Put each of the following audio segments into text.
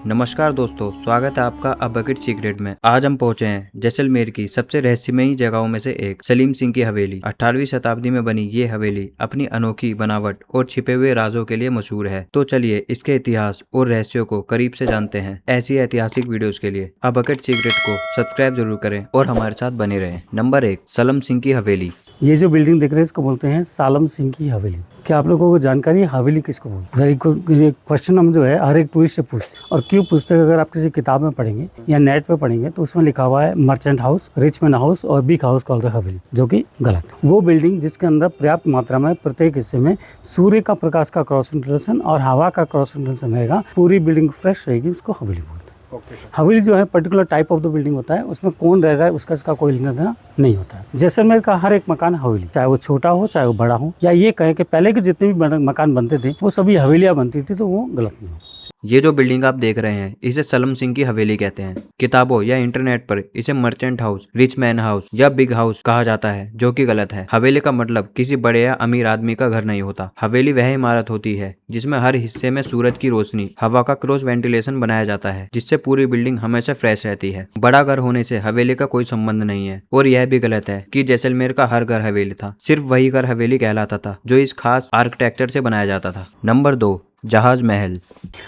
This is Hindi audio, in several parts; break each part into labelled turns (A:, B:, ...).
A: नमस्कार दोस्तों, स्वागत है आपका अ बकेट सीक्रेट में। आज हम पहुंचे हैं जैसलमेर की सबसे रहस्यमयी जगहों में से एक सलीम सिंह की हवेली। 18वीं शताब्दी में बनी ये हवेली अपनी अनोखी बनावट और छिपे हुए राजों के लिए मशहूर है। तो चलिए इसके इतिहास और रहस्यों को करीब से जानते हैं। ऐसी ऐतिहासिक वीडियोस के लिए अ बकेट सीक्रेट को सब्सक्राइब जरूर करें और हमारे साथ बने रहें। नंबर 1, सलीम सिंह की हवेली।
B: ये जो बिल्डिंग देख रहे हैं इसको बोलते हैं सालम सिंह की हवेली। क्या आप लोगों को जानकारी है हवेली किसको बोलते हैं? Very good. ये क्वेश्चन हम जो है हर एक टूरिस्ट से पूछते हैं। और क्यों पूछते हैं? अगर आप किसी किताब में पढ़ेंगे या नेट पे पढ़ेंगे तो उसमें लिखा हुआ है merchant house, rich man house और बिग हाउस कॉल्ड द हवेली, जो कि गलत है। वो बिल्डिंग जिसके अंदर पर्याप्त मात्रा में प्रत्येक हिस्से में सूर्य का प्रकाश का क्रॉस वेंटिलेशन और हवा का क्रॉस वेंटिलेशन रहेगा, पूरी बिल्डिंग फ्रेश रहेगी, उसको हवेली बोलते हैं। हवेली जो है particular type of the building होता है, उसमें कौन रह रहा है उसका इसका कोई लेना देना नहीं होता है। जैसलमेर का हर एक मकान हवेली, चाहे वो छोटा हो चाहे वो बड़ा हो, या ये कहें कि पहले के जितने भी मकान बनते थे वो सभी हवेलियां बनती थी, तो वो गलत नहीं हो।
A: ये जो बिल्डिंग आप देख रहे हैं इसे सलीम सिंह की हवेली कहते हैं। किताबों या इंटरनेट पर इसे merchant house, rich man house या बिग हाउस कहा जाता है, जो कि गलत है। हवेली का मतलब किसी बड़े या अमीर आदमी का घर नहीं होता। हवेली वह इमारत होती है जिसमें हर हिस्से में सूरज की रोशनी, हवा का क्रॉस वेंटिलेशन बनाया जाता है, जिससे पूरी बिल्डिंग हमेशा फ्रेश रहती है। बड़ा घर होने से हवेली का कोई संबंध नहीं है। और यह भी गलत है कि जैसलमेर का हर घर हवेली था। सिर्फ वही घर हवेली कहलाता था जो इस खास आर्किटेक्चर से बनाया जाता था। नंबर 2, जहाज महल।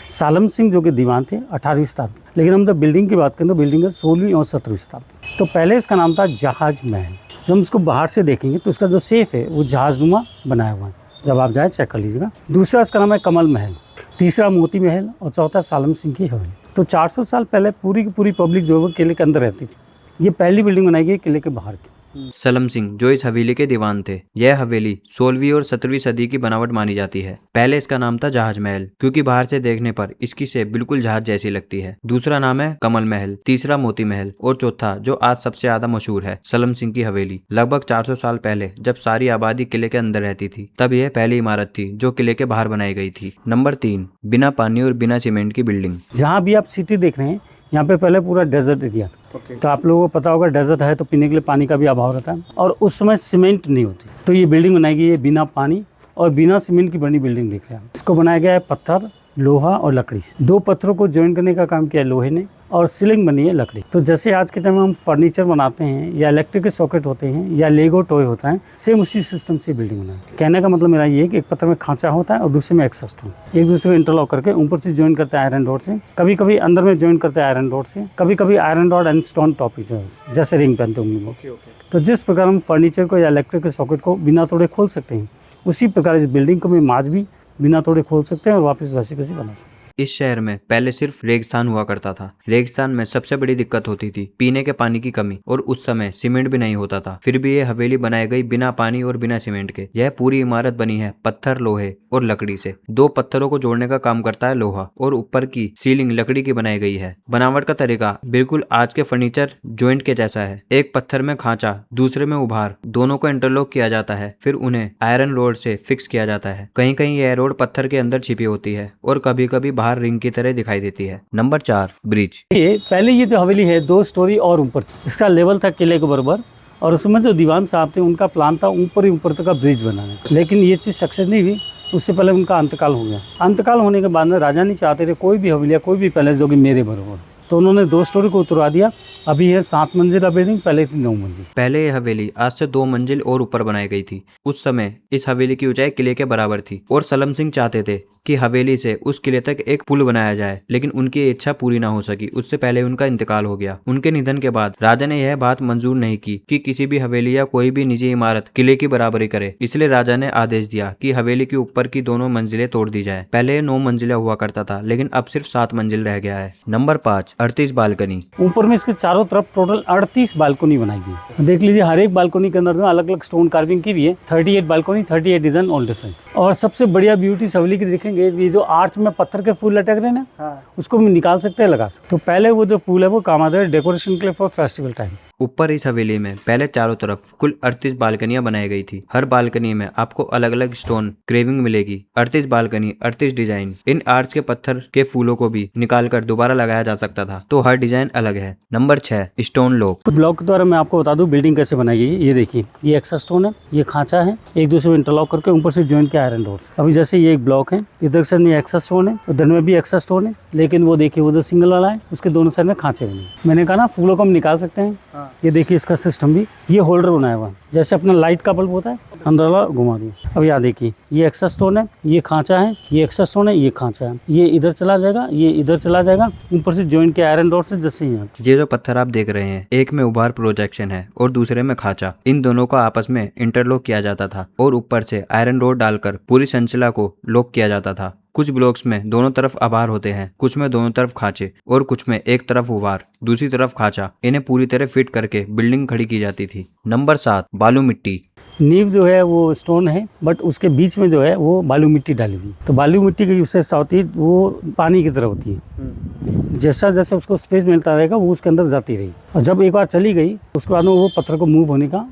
B: सालम सिंह जो कि दीवान थे 18वीं शताब्दी, लेकिन हम जब बिल्डिंग की बात करें तो बिल्डिंग है 16वीं और 17वीं शताब्दी। तो पहले इसका नाम था जहाज महल। जब हम इसको बाहर से देखेंगे तो इसका जो शेप है वो जहाजनुमा बनाया हुआ है, जब आप जाए चेक कर लीजिएगा। दूसरा इसका नाम है कमल महल, तीसरा मोती महल और चौथा सालम सिंह की हवेली। तो 400 साल पहले पूरी की पूरी पब्लिक जो है वो किले के अंदर रहती थी। ये पहली बिल्डिंग बनाई गई किले के बाहर की।
A: सलीम सिंह जो इस हवेली के दीवान थे। यह हवेली 16वीं और 17वीं सदी की बनावट मानी जाती है। पहले इसका नाम था जहाज महल, क्योंकि बाहर से देखने पर इसकी शेप बिल्कुल जहाज जैसी लगती है। दूसरा नाम है कमल महल, तीसरा मोती महल और चौथा जो आज सबसे ज्यादा मशहूर है, सलीम सिंह की हवेली। लगभग 400 साल पहले जब सारी आबादी किले के अंदर रहती थी, तब यह पहली इमारत थी जो किले के बाहर बनाई गई थी। नंबर 3, बिना पानी और बिना सीमेंट की बिल्डिंग।
B: जहाँ भी आप सिटी देख रहे हैं यहाँ पे पहले पूरा डेजर्ट एरिया था। तो आप लोगों को पता होगा डेजर्ट है तो पीने के लिए पानी का भी अभाव रहता है, और उस समय सीमेंट नहीं होती। तो ये बिल्डिंग बनाई गई है बिना पानी और बिना सीमेंट की बनी बिल्डिंग देख रहे हैं। इसको बनाया गया है पत्थर, लोहा और लकड़ी से। 2 पत्थरों को ज्वाइन करने का काम किया है लोहे ने, और सीलिंग बनी है लकड़ी। तो जैसे आज के टाइम में हम फर्नीचर बनाते हैं या इलेक्ट्रिक के सॉकेट होते हैं या लेगो टॉय होता है, सेम उसी सिस्टम से बिल्डिंग बनाई है। कहने का मतलब मेरा ये है कि एक पत्थर में खांचा होता है और दूसरे में एक्सस्ट एक दूसरे को इंटरलॉक करके ऊपर से ज्वाइन करते हैं आयरन रॉड से, कभी कभी अंदर में ज्वाइन करते हैं आयरन रॉड से, कभी कभी iron rod and stone top जैसे रिंग पहनते होंगे। तो जिस प्रकार हम फर्नीचर को या इलेक्ट्रिक के सॉकेट को बिना तोड़े खोल सकते हैं, उसी प्रकार इस बिल्डिंग को भी आज भी बिना तोड़े खोल सकते हैं और वापस वैसे कैसे बना सकते हैं।
A: इस शहर में पहले सिर्फ रेगिस्तान हुआ करता था। रेगिस्तान में सबसे बड़ी दिक्कत होती थी पीने के पानी की कमी, और उस समय सीमेंट भी नहीं होता था। फिर भी यह हवेली बनाई गई बिना पानी और बिना सीमेंट के। यह पूरी इमारत बनी है पत्थर, लोहे और लकड़ी से। 2 पत्थरों को जोड़ने का काम करता है लोहा, और ऊपर की सीलिंग लकड़ी की बनाई गई है। बनावट का तरीका बिल्कुल आज के फर्नीचर ज्वाइंट के जैसा है। एक पत्थर में खांचा, दूसरे में उभार, दोनों को इंटरलॉक किया जाता है, फिर उन्हें आयरन रोड से फिक्स किया जाता है। कहीं कहीं यह रोड पत्थर के अंदर छिपी होती है और कभी कभी बाहर रिंग की तरह दिखाई देती है। Number 4, bridge.
B: ये जो हवेली है 2 स्टोरी और ऊपर, इसका लेवल था किले के बराबर, और उसमें जो दीवान साहब थे उनका प्लान था ऊपर ही ऊपर तक का ब्रिज बनाने, लेकिन ये चीज़ सक्सेस नहीं हुई। उससे पहले उनका अंतकाल हो गया। अंतकाल होने के बाद में राजा नहीं चाहते थे कोई भी हवेलिया, कोई भी पैलेस जो कि मेरे बराबर, तो उन्होंने 2 स्टोरी को उतरवा दिया। अभी है 7 मंजिला बिल्डिंग, पहले थी 9 मंजिल।
A: पहले यह हवेली आज से 2 मंजिल और ऊपर बनाई गई थी। उस समय इस हवेली की ऊंचाई किले के बराबर थी, और सलीम सिंह चाहते थे कि हवेली से उस किले तक एक पुल बनाया जाए, लेकिन उनकी इच्छा पूरी ना हो सकी। उससे पहले उनका इंतकाल हो गया। उनके निधन के बाद राजा ने यह बात मंजूर नहीं की कि किसी भी हवेली या कोई भी निजी इमारत किले की बराबरी करे, इसलिए राजा ने आदेश दिया कि हवेली के ऊपर की दोनों मंजिलें तोड़ दी जाए। पहले 9 मंजिला हुआ करता था, लेकिन अब सिर्फ 7 मंजिल रह गया है। Number 5, 38 balcony.
B: ऊपर में इसके चारों तरफ टोटल 38 बालकनी बनाई गई। देख लीजिए हर एक बालकनी के अंदर अलग अलग स्टोन कार्विंग की भी है। 38 बालकनी, 38 डिजाइन ऑल डिफरेंट। और सबसे बढ़िया ब्यूटी हवेली की देखेंगे, ये जो आर्च में पत्थर के फूल लटक रहे हैं ना, उसको भी निकाल सकते हैं, लगा सकते। तो पहले वो जो फूल है वो काम आता है डेकोरेशन के लिए फॉर फेस्टिवल टाइम।
A: ऊपर इस हवेली में पहले चारों तरफ कुल 38 बालकनियां बनाई गई थी। हर बालकनी में आपको अलग अलग स्टोन क्रेविंग मिलेगी। 38 बालकनी, 38 डिजाइन। इन आर्च के पत्थर के फूलों को भी निकालकर दोबारा लगाया जा सकता था, तो हर डिजाइन अलग है। Number 6, stone lock.
B: तो ब्लॉक के द्वारा मैं आपको बता दूं बिल्डिंग कैसे बनाई गई है। ये देखिए, ये एक्स्ट्रा स्टोन है, ये खांचा है, एक दूसरे में इंटरलॉक करके ऊपर से ज्वाइंट के आयरन रोड्स। अभी जैसे ये एक ब्लॉक है, इधर साइड में एक्स्ट्रा स्टोन है, उधर में भी एक्स्ट्रा स्टोन है, लेकिन वो देखिए वो जो सिंगल वाला है उसके दोनों साइड में खांचे बने। मैंने कहा ना फूलों को हम निकाल सकते हैं। ये देखिए इसका सिस्टम भी, ये होल्डर बनाया हुआ है, जैसे अपना लाइट का बल्ब होता है, अंदर वाला घुमा दिया। अब यहाँ देखिए, ये एक्स्ट्रा स्टोन है, ये खांचा है, ये एक्स्ट्रा स्टोन है, ये खांचा है, ये इधर चला जाएगा, ये इधर चला जाएगा, ऊपर से ज्वाइंट के आयरन रोड से जैसे यहाँ।
A: ये जो पत्थर आप देख रहे हैं, एक में उभार प्रोजेक्शन है और दूसरे में खांचा। इन दोनों को आपस में इंटरलॉक किया जाता था और ऊपर से आयरन रोड डालकर पूरी संरचना को लॉक किया जाता था। कुछ ब्लॉक्स में दोनों तरफ आभार होते हैं, कुछ में दोनों तरफ खांचे और कुछ में एक तरफ उभार दूसरी तरफ खांचा। इन्हें पूरी तरह फिट करके बिल्डिंग खड़ी की जाती थी। नंबर 7, बालू मिट्टी।
B: नींव जो है वो स्टोन है, बट उसके बीच में जो है वो बालू मिट्टी डाली हुई। तो बालू मिट्टी की विशेषता होती है, वो पानी की तरह होती है। जैसा जैसा उसको स्पेस मिलता रहेगा वो उसके अंदर जाती रही, और जब एक बार चली गई उसके बाद में वो पत्थर को मूव होने का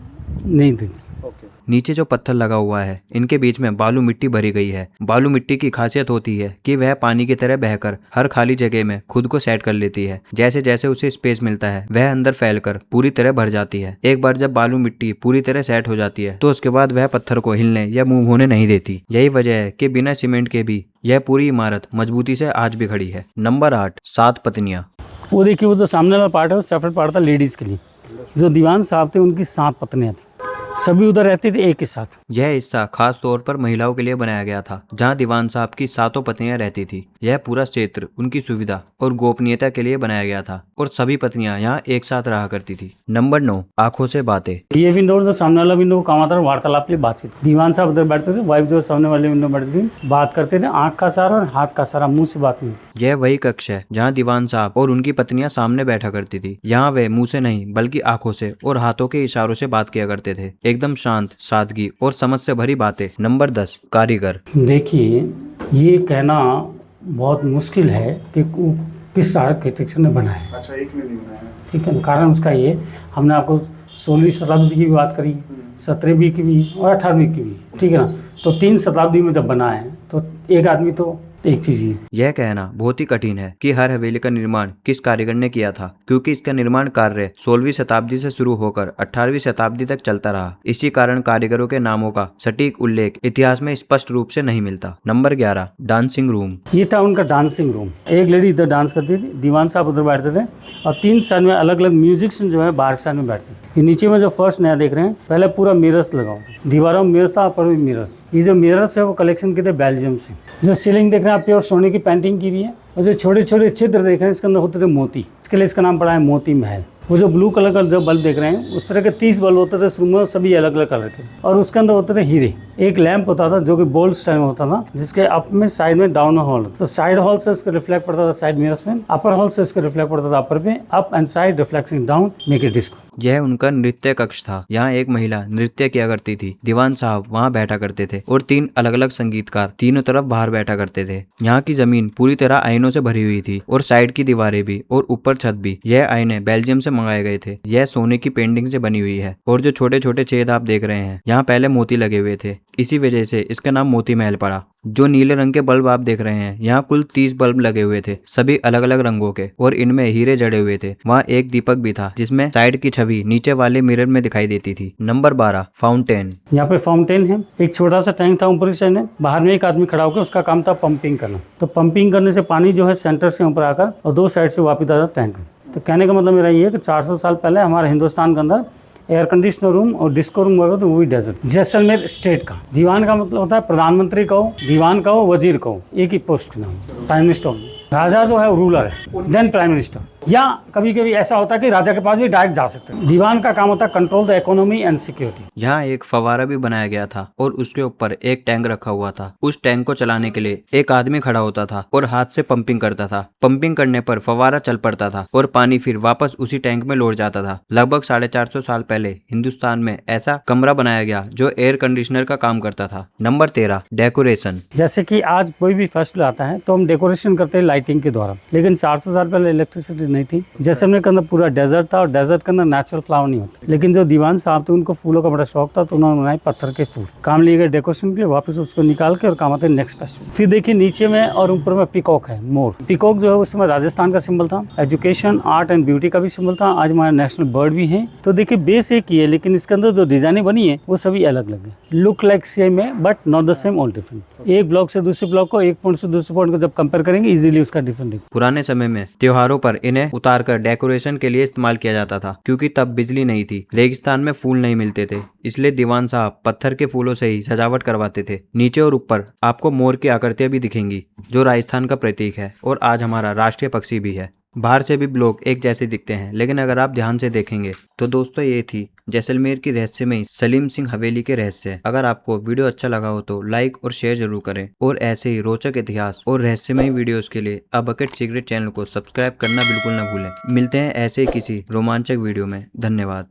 B: नहीं देती।
A: नीचे जो पत्थर लगा हुआ है, इनके बीच में बालू मिट्टी भरी गई है। बालू मिट्टी की खासियत होती है कि वह पानी की तरह बहकर हर खाली जगह में खुद को सेट कर लेती है। जैसे जैसे उसे स्पेस मिलता है वह अंदर फैलकर पूरी तरह भर जाती है। एक बार जब बालू मिट्टी पूरी तरह सेट हो जाती है तो उसके बाद वह पत्थर को हिलने या मूव होने नहीं देती। यही वजह है कि बिना सीमेंट के भी यह पूरी इमारत मजबूती से आज भी खड़ी है। नंबर 8, 7 पत्नियां।
B: वो देखिए, वो जो सामने वाला पार्ट है वो सेपरेट पार्ट था लेडीज के लिए। जो दीवान साहब थे उनकी 7 पत्नियां थी, सभी उधर रहती थी एक के साथ।
A: यह हिस्सा खास तौर पर महिलाओं के लिए बनाया गया था, जहां दीवान साहब की 7 पत्नियां रहती थी। यह पूरा क्षेत्र उनकी सुविधा और गोपनीयता के लिए बनाया गया था और सभी पत्नियां यहाँ एक साथ रहा करती थी। नंबर 9, आंखों से बातें।
B: ये विंडो जो सामने वाला विंडो काम आता है वार्तालाप के लिए बातचीत। दीवान साहब उधर बैठते थे, वाइफ जो सामने वाले विंडो बैठती थी, बात करते थे, आंख का सारा और हाथ का सारा, मुंह से बात नहीं।
A: यह वही कक्ष है जहाँ दीवान साहब और उनकी पत्नियां सामने बैठा करती थी। यहाँ वे मुंह से नहीं बल्कि आंखों से और हाथों के इशारों से बात किया करते थे। एकदम शांत, सादगी और समझ से भरी बातें। नंबर 10, कारीगर।
B: देखिए, ये कहना बहुत मुश्किल है कि किस आर्किटेक्चर ने बनाया।
C: अच्छा, एक ने नहीं बनाया।
B: ठीक है, कारण उसका ये, हमने आपको 16वीं शताब्दी की भी बात करी, 17वीं की भी और 18वीं की भी, ठीक है ना। तो 3 शताब्दी में जब बना है तो एक आदमी तो एक चीज ही है।
A: यह कहना बहुत ही कठिन है कि हर हवेली का निर्माण किस कारीगर ने किया था, क्योंकि इसका निर्माण कार्य 16वीं शताब्दी से शुरू होकर 18वीं शताब्दी तक चलता रहा। इसी कारण कारीगरों के नामों का सटीक उल्लेख इतिहास में स्पष्ट रूप से नहीं मिलता। Number 11, dancing room.
B: ये था उनका डांसिंग रूम। एक लेडी इधर डांस करती थी, दीवान साहब उधर बैठते थे, और 3 साइड में अलग अलग म्यूजिशियन जो है बाहर साइड में बैठते थे। ये नीचे में जो फर्स्ट नया देख रहे हैं, पहले पूरा मिरर्स लगाओ, दीवारों में मिरर्स था, ऊपर भी मिरर्स। ये जो मिरर्स है वो कलेक्शन के थे बेल्जियम से। जो सीलिंग देख रहे हैं आप, प्योर सोने की पेंटिंग की हुई है, और जो छोटे छोटे छिद्र देख रहे हैं इसके अंदर होते थे मोती, इसके लिए इसका नाम पड़ा है मोती महल। वो जो ब्लू कलर का जो बल्ब देख रहे हैं, उस तरह के 30 बल्ब होते थे इस रूम में, सभी अलग अलग कलर के, और उसके अंदर होते थे हीरे। एक लैंप होता था जो कि बोल्ड स्टाइल में होता था, जिसके अप में साइड में डाउन हॉल, तो साइड हॉल से उसका रिफ्लेक्ट पड़ता था साइड मिरर्स में, अपर हॉल से उसका रिफ्लेक्ट पड़ता था अपर पे, up and side reflecting down make it disco.
A: यह उनका नृत्य कक्ष था। यहाँ एक महिला नृत्य किया करती थी। दीवान साहब वहाँ बैठा करते थे और 3 अलग अलग संगीतकार तीनों तरफ बाहर बैठा करते थे। यहाँ की जमीन पूरी तरह आईनों से भरी हुई थी और साइड की दीवारें भी और ऊपर छत भी। यह आईने बेल्जियम से मंगाए गए थे। यह सोने की पेंटिंग से बनी हुई है और जो छोटे छोटे छेद आप देख रहे हैं, यहाँ पहले मोती लगे हुए थे, इसी वजह से इसका नाम मोती महल पड़ा। जो नीले रंग के बल्ब आप देख रहे हैं, यहाँ कुल 30 बल्ब लगे हुए थे, सभी अलग अलग रंगों के, और इनमें हीरे जड़े हुए थे। वहाँ एक दीपक भी था जिसमें साइड की छवि नीचे वाले मिरर में दिखाई देती थी। Number 12, fountain.
B: यहाँ पे फाउंटेन है, एक छोटा सा टैंक था ऊपर साइड में, बाहर में एक आदमी खड़ा होकर उसका काम था पंपिंग करना। तो पंपिंग करने से पानी जो है सेंटर से ऊपर आकर और 2 साइड से वापस आता टैंक। तो कहने का मतलब मेरा ये है कि 400 साल पहले हमारे हिंदुस्तान के अंदर एयर कंडीशनर रूम और डिस्को रूम वगैरह तो वो भी डेजर्ट। जैसलमेर स्टेट का दीवान का मतलब होता है प्रधानमंत्री कहो, दीवान कहो, वजीर कहो, एक ही पोस्ट के नाम, प्राइम मिनिस्टर। राजा जो है रूलर है, देन प्राइम मिनिस्टर, या कभी कभी ऐसा होता है कि राजा के पास भी डायरेक्ट जा सकते हैं। दीवान का काम होता है control the economy and security.
A: यहाँ एक फवारा भी बनाया गया था और उसके ऊपर एक टैंक रखा हुआ था। उस टैंक को चलाने के लिए एक आदमी खड़ा होता था और हाथ से पंपिंग करता था। पंपिंग करने पर फवारा चल पड़ता था और पानी फिर वापस उसी टैंक में लौट जाता था। लगभग 450 साल पहले हिंदुस्तान में ऐसा कमरा बनाया गया जो एयर कंडीशनर का काम करता था। Number 13, decoration.
B: जैसे कि आज कोई भी फेस्टिवल आता है तो हम डेकोरेशन करते हैं लाइटिंग के द्वारा, लेकिन 400 साल पहले इलेक्ट्रिसिटी नहीं थी। जैसलमेर के अंदर पूरा डेजर्ट था और डेजर्ट के अंदर नेचुरल फ्लावर नहीं होते, लेकिन जो दीवान साहब थे उनको फूलों का बड़ा शौक था, तो उन्होंने बनाए पत्थर के फूल, काम लिए गए डेकोरेशन के लिए, वापस उसको निकाल के और काम आते नेक्स्ट फेस्टिवल। फिर देखिए नीचे में और ऊपर में पीकॉक है, मोर। पीकॉक जो है उस समय राजस्थान का सिंबल था, एजुकेशन, आर्ट एंड ब्यूटी का भी सिंबल था। आज हमारा नेशनल बर्ड भी है। तो देखिए बेस एक ही है, लेकिन इसके अंदर जो डिजाइने बनी है वो सभी अलग अलग है। लुक लाइक सेम है but not the same, all different. एक ब्लॉक से दूसरे ब्लॉक को, एक पॉइंट से दूसरे पॉइंट को जब कंपेयर करेंगे इजीली उसका डिफरेंट है।
A: पुराने समय में त्योहारों पर इन्हें उतारकर डेकोरेशन के लिए इस्तेमाल किया जाता था, क्योंकि तब बिजली नहीं थी, रेगिस्तान में फूल नहीं मिलते थे, इसलिए दीवान साहब पत्थर के फूलों से ही सजावट करवाते थे। नीचे और ऊपर आपको मोर की आकृतियां भी दिखेंगी, जो राजस्थान का प्रतीक है और आज हमारा राष्ट्रीय पक्षी भी है। बाहर से भी ब्लॉक एक जैसे दिखते हैं, लेकिन अगर आप ध्यान से देखेंगे तो दोस्तों ये थी जैसलमेर की रहस्यमयी सलीम सिंह हवेली के रहस्य। अगर आपको वीडियो अच्छा लगा हो तो लाइक और शेयर जरूर करें, और ऐसे ही रोचक इतिहास और रहस्यमयी वीडियोस के लिए अ बकेट सीक्रेट चैनल को सब्सक्राइब करना बिल्कुल न भूलें। मिलते हैं ऐसे किसी रोमांचक वीडियो में। धन्यवाद।